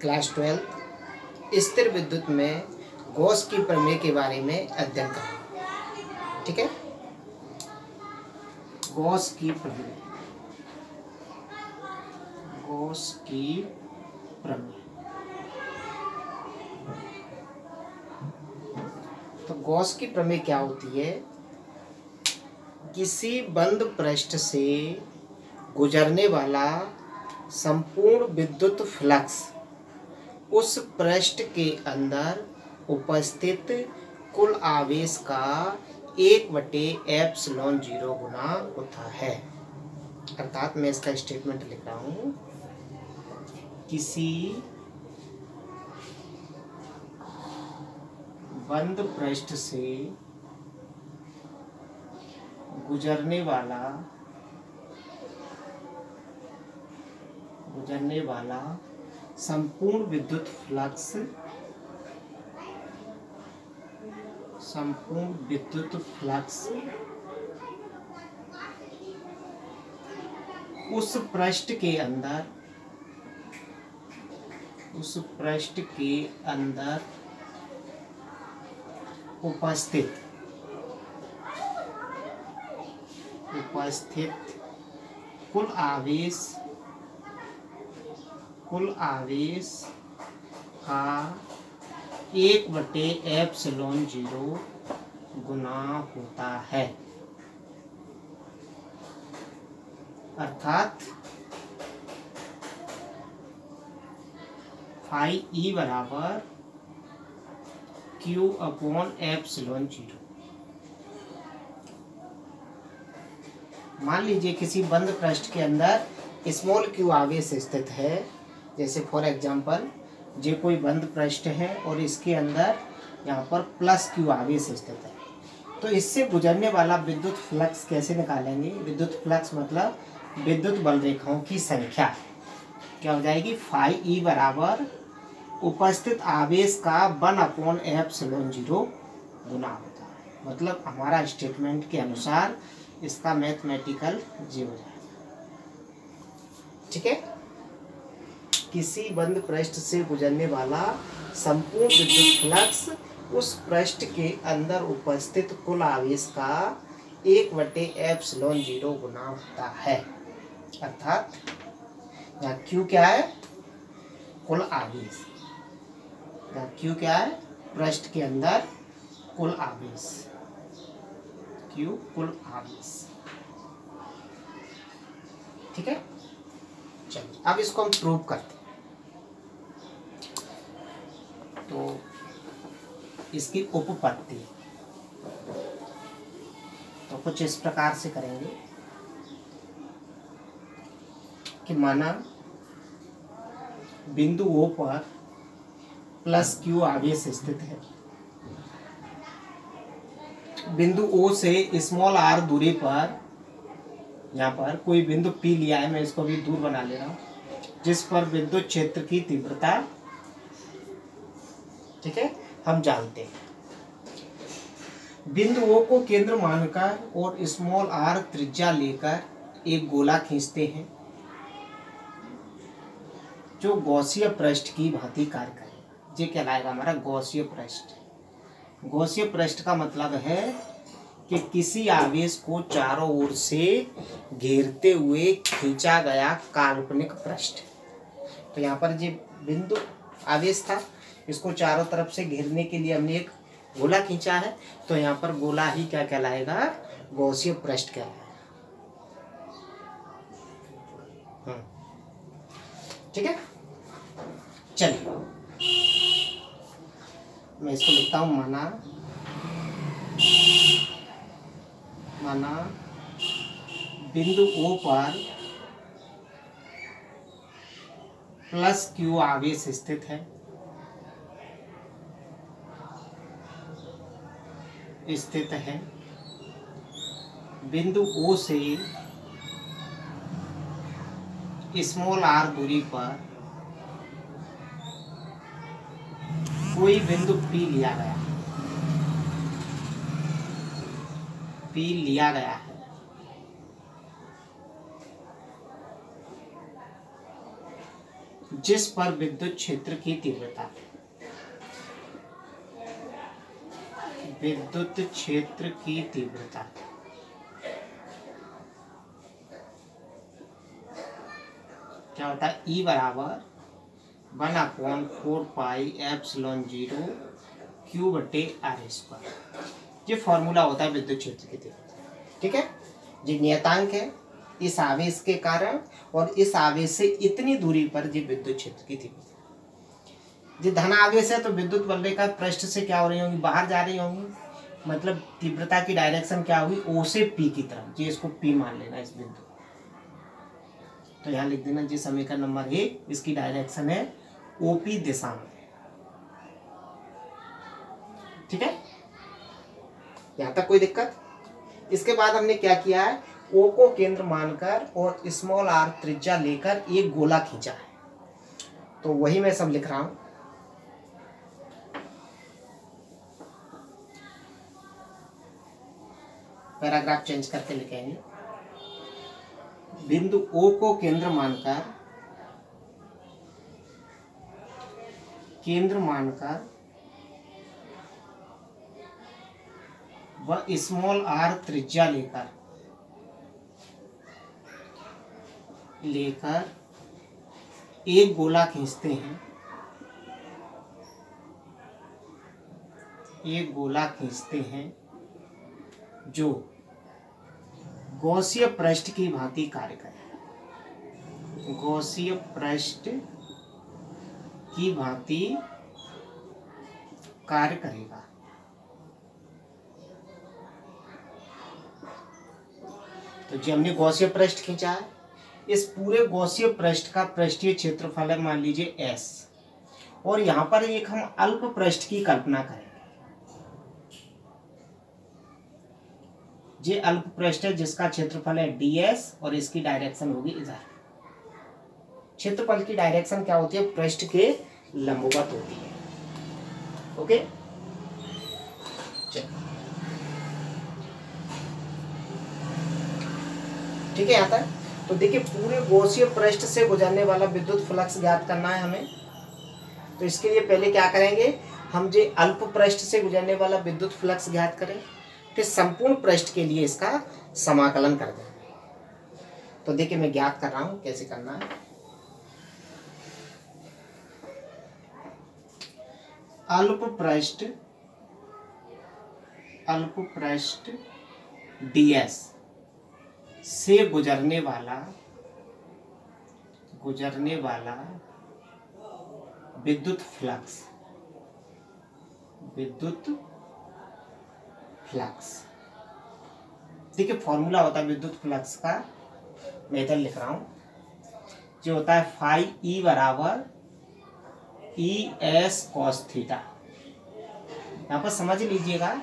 Class 12 स्थिर विद्युत में गॉस की प्रमेय के बारे में अध्ययन करें। ठीक है, गॉस की प्रमेय, गॉस की प्रमेय। तो गॉस की प्रमेय क्या होती है? किसी बंद पृष्ठ से गुजरने वाला संपूर्ण विद्युत फ्लक्स उस पृष्ठ के अंदर उपस्थित कुल आवेश का 1/ε0 गुना होता है। अर्थात मैं इसका स्टेटमेंट लिख रहा हूँ, किसी बंद पृष्ठ से गुजरने वाला संपूर्ण विद्युत फ्लक्स उस पृष्ठ के अंदर उपस्थित कुल आवेश का 1/ε0 गुना होता है। अर्थात फाई ई बराबर Q/ε0। मान लीजिए किसी बंद पृष्ठ के अंदर स्मॉल q आवेश स्थित है। जैसे फॉर एग्जांपल ये कोई बंद पृष्ठ है और इसके अंदर यहाँ पर +q आवेश स्थित है। तो इससे गुजरने वाला विद्युत फ्लक्स कैसे निकालेंगे? विद्युत फ्लक्स मतलब विद्युत बल रेखाओं की संख्या क्या हो जाएगी? फाई ई बराबर उपस्थित आवेश का 1/ε0 गुना होता है। मतलब हमारा स्टेटमेंट के अनुसार इसका मैथमेटिकल जी हो जाएगा। ठीक है, किसी बंद पृष्ठ से गुजरने वाला संपूर्ण विद्युत फ्लक्स उस पृष्ठ के अंदर उपस्थित कुल आवेश का 1/ε0 गुना होता है। अर्थात यहाँ Q क्या है? कुल आवेश। यहाँ Q क्या है? पृष्ठ के अंदर कुल आवेश, Q कुल आवेश। ठीक है, चलिए अब इसको हम प्रूव करते हैं। तो इसकी उपपत्ति तो कुछ इस प्रकार से करेंगे कि माना बिंदु O पर +q आवेश स्थित है। बिंदु O से स्मॉल r दूरी पर यहाँ पर कोई बिंदु P लिया है, मैं इसको भी दूर बना ले रहा हूँ, जिस पर विद्युत क्षेत्र की तीव्रता, ठीक है, हम जानते हैं। बिंदु O को केंद्र मानकर और स्मॉल r त्रिज्या लेकर एक गोला खींचते हैं जो गॉसीय पृष्ठ की भांति कार्य करेगा। ये कहलाएगा हमारा गॉसीय पृष्ठ। गॉसीय पृष्ठ का मतलब है कि किसी आवेश को चारों ओर से घेरते हुए खींचा गया काल्पनिक पृष्ठ। तो यहाँ पर ये बिंदु आवेश था, इसको चारों तरफ से घेरने के लिए हमने एक गोला खींचा है। तो यहाँ पर गोला ही क्या कहलाएगा? गॉसीय पृष्ठ कहलाएगा। ठीक है, चलिए मैं इसको लिखता हूँ, माना बिंदु O पर +q आवेश स्थित है। बिंदु O से स्मॉल r दूरी पर कोई बिंदु P लिया गया है। जिस पर विद्युत क्षेत्र की तीव्रता, विद्युत क्षेत्र की तीव्रता क्या होता है, E बराबर 1/4πε0 Q/r²। ये फॉर्मूला होता है विद्युत क्षेत्र की तीव्रता। ठीक है, जो नियतांक है इस आवेश के कारण और इस आवेश से इतनी दूरी पर जो विद्युत क्षेत्र की तीव्रता। जो धन आवेश है तो विद्युत वल्लिका पृष्ठ से क्या हो रही होंगी, बाहर जा रही होंगी, मतलब तीव्रता की डायरेक्शन क्या होगी, O से P की तरफ। जी इसको P मान लेना इस बिंदु, तो यहाँ लिख देना जी समीकरण नंबर 1, इसकी डायरेक्शन है OP दिशा में। ठीक है, यहाँ तक कोई दिक्कत। इसके बाद हमने क्या किया है, O को केंद्र मानकर और स्मॉल r त्रिज्या लेकर एक गोला खींचा है। तो वही मैं सब लिख रहा हूं। पैराग्राफ चेंज करके लिखेंगे। बिंदु O को केंद्र मानकर व स्मॉल r त्रिज्या लेकर एक गोला खींचते हैं, जो गॉसीय पृष्ठ की भांति कार्य करे, गॉसीय पृष्ठ की भांति कार्य करेगा। तो जो हमने गॉसीय पृष्ठ खींचा है, इस पूरे गॉसीय पृष्ठ का पृष्ठीय क्षेत्रफल है मान लीजिए S, और यहाँ पर एक हम अल्प पृष्ठ की कल्पना करेंगे। ये अल्प पृष्ठ है जिसका क्षेत्रफल है ds और इसकी डायरेक्शन होगी इधर। क्षेत्रफल की डायरेक्शन क्या होती है, पृष्ठ के लंबवत होती है। ओके, ठीक है यहाँ तक। तो देखिए पूरे गॉसीय पृष्ठ से गुजरने वाला विद्युत फ्लक्स ज्ञात करना है हमें। तो इसके लिए पहले क्या करेंगे, हम जो अल्प पृष्ठ से गुजरने वाला विद्युत फ्लक्स ज्ञात करें, फिर संपूर्ण पृष्ठ के लिए इसका समाकलन कर दें। तो देखिए मैं ज्ञात कर रहा हूं कैसे करना है। अल्प पृष्ठ ds से गुजरने वाला विद्युत फ्लक्स। देखिए फॉर्मूला होता है विद्युत फ्लक्स का, मैं इधर लिख रहा हूं, जो होता है फाई E बराबर ES cos थीटा। यहाँ पर समझ लीजिएगा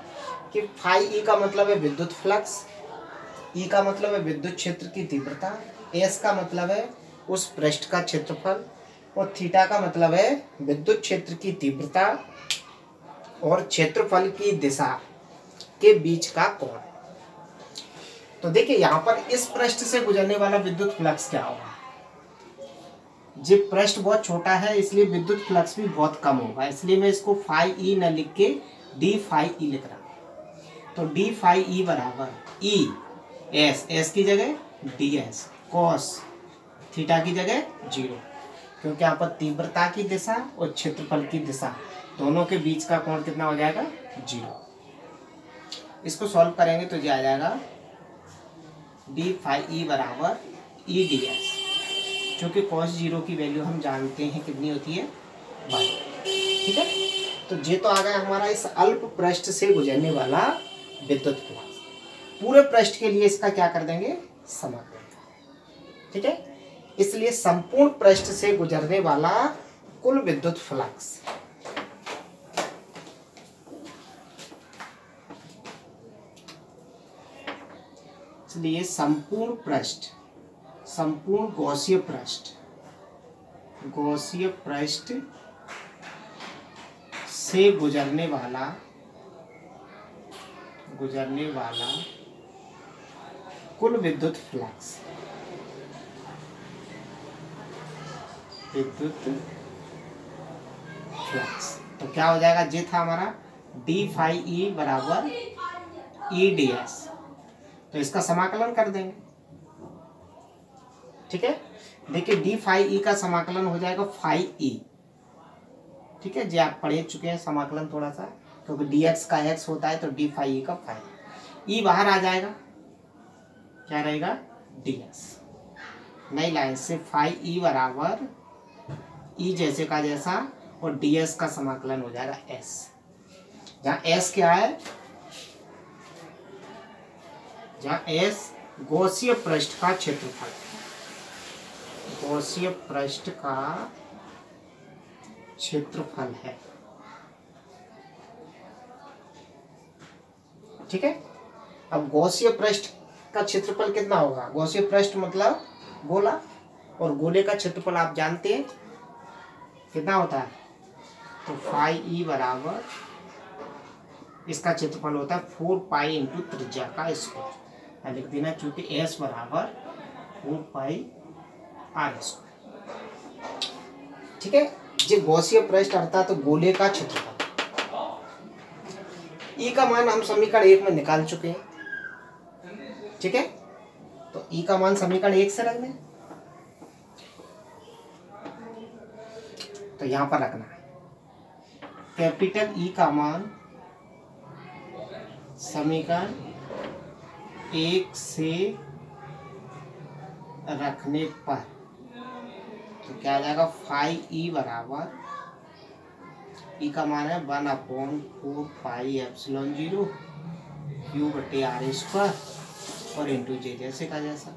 कि फाई E का मतलब है विद्युत फ्लक्स, E का मतलब है विद्युत क्षेत्र की तीव्रता, S का मतलब है उस पृष्ठ का क्षेत्रफल, और थीटा का मतलब है विद्युत क्षेत्र की तीव्रता और क्षेत्रफल की दिशा के बीच का कोण। तो देखिए यहाँ पर इस पृष्ठ से गुजरने वाला विद्युत फ्लक्स क्या होगा, जो पृष्ठ बहुत छोटा है इसलिए विद्युत फ्लक्स भी बहुत कम होगा, इसलिए मैं इसको फाई E न लिख के d फाई E लिख रहा हूँ। तो d फाई E बराबर E S की जगह ds cos थीटा की जगह 0, क्योंकि यहाँ पर तीव्रता की दिशा और क्षेत्रफल की दिशा दोनों के बीच का कोण कितना हो जाएगा, 0। इसको सॉल्व करेंगे तो ये आ जाएगा d फाई E बराबर E ds, क्योंकि cos 0 की वैल्यू हम जानते हैं कितनी होती है, 12। ठीक है, तो ये तो आ गया हमारा इस अल्प पृष्ठ से गुजरने वाला विद्युत फ्लक्स। पूरे पृष्ठ के लिए इसका क्या कर देंगे, समाकलन। ठीक है, इसलिए संपूर्ण पृष्ठ से गुजरने वाला कुल विद्युत फ्लक्स, इसलिए संपूर्ण गॉसीय पृष्ठ से गुजरने वाला कुल विद्युत फ्लक्स विद्युत फ्लक्स। तो क्या हो जाएगा, जे था हमारा डी फाई ई बराबर ई डी एस। तो इसका समाकलन कर देंगे। ठीक है, देखिए डी फाई ई का समाकलन हो जाएगा फाई ई। ठीक है जी, आप पढ़ चुके हैं समाकलन थोड़ा सा, क्योंकि डी एक्स का एक्स होता है तो डी फाई ई का फाई। ई बाहर आ जाएगा, क्या रहेगा, डी एक्स। नई लाइन से फाई ई बराबर ई जैसे का जैसा और डी एस का समाकलन हो जाएगा एस, जहाँ एस क्या है, जहाँ एस गॉसीय पृष्ठ का क्षेत्रफल, गॉसीय पृष्ठ का क्षेत्रफल है। ठीक है, अब गॉसीय पृष्ठ का क्षेत्रफल कितना होगा, गॉसीय पृष्ठ मतलब गोला, और गोले का क्षेत्रफल आप जानते हैं कितना होता है, तो फाई ई बराबर इसका क्षेत्रफल होता है 4 पाई इंटू त्रिज्या का स्क्वायर। लिख देना, चूंकि एस बराबर 4 पाई आर स्क्वायर। ठीक है, जो गॉसीय पृष्ठ अर्थात तो गोले का क्षेत्रफल। ई का मान हम समीकरण 1 में निकाल चुके हैं। ठीक है, तो ई का मान समीकरण 1 से रख दें, तो यहां पर रखना है कैपिटल ई का मान समीकरण 1 से रखने पर तो क्या आ जाएगा, फाई ई बराबर ई का मान है 1/4 पाई एप्सिलॉन 0 क्यू बटे आर स्क्वायर और इंटू जे जैसे का जैसा।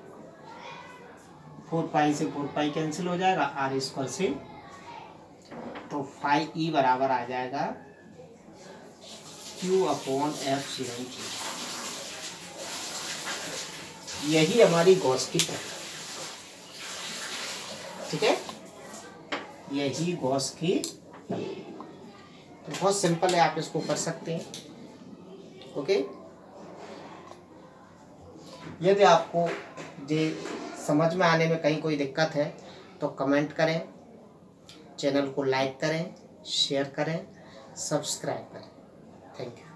4 पाई से 4 पाई कैंसिल हो जाएगा, आर स्क्वायर से, तो फाई ई बराबर आ जाएगा क्यू अपॉन एप्सिलॉन 0। यही हमारी गॉस की प्रक्रिया। ठीक है, यही गॉस की, तो बहुत सिंपल है, आप इसको कर सकते हैं। ओके, यदि आपको ये समझ में आने में कहीं कोई दिक्कत है तो कमेंट करें, चैनल को लाइक करें, शेयर करें, सब्सक्राइब करें। Thank you.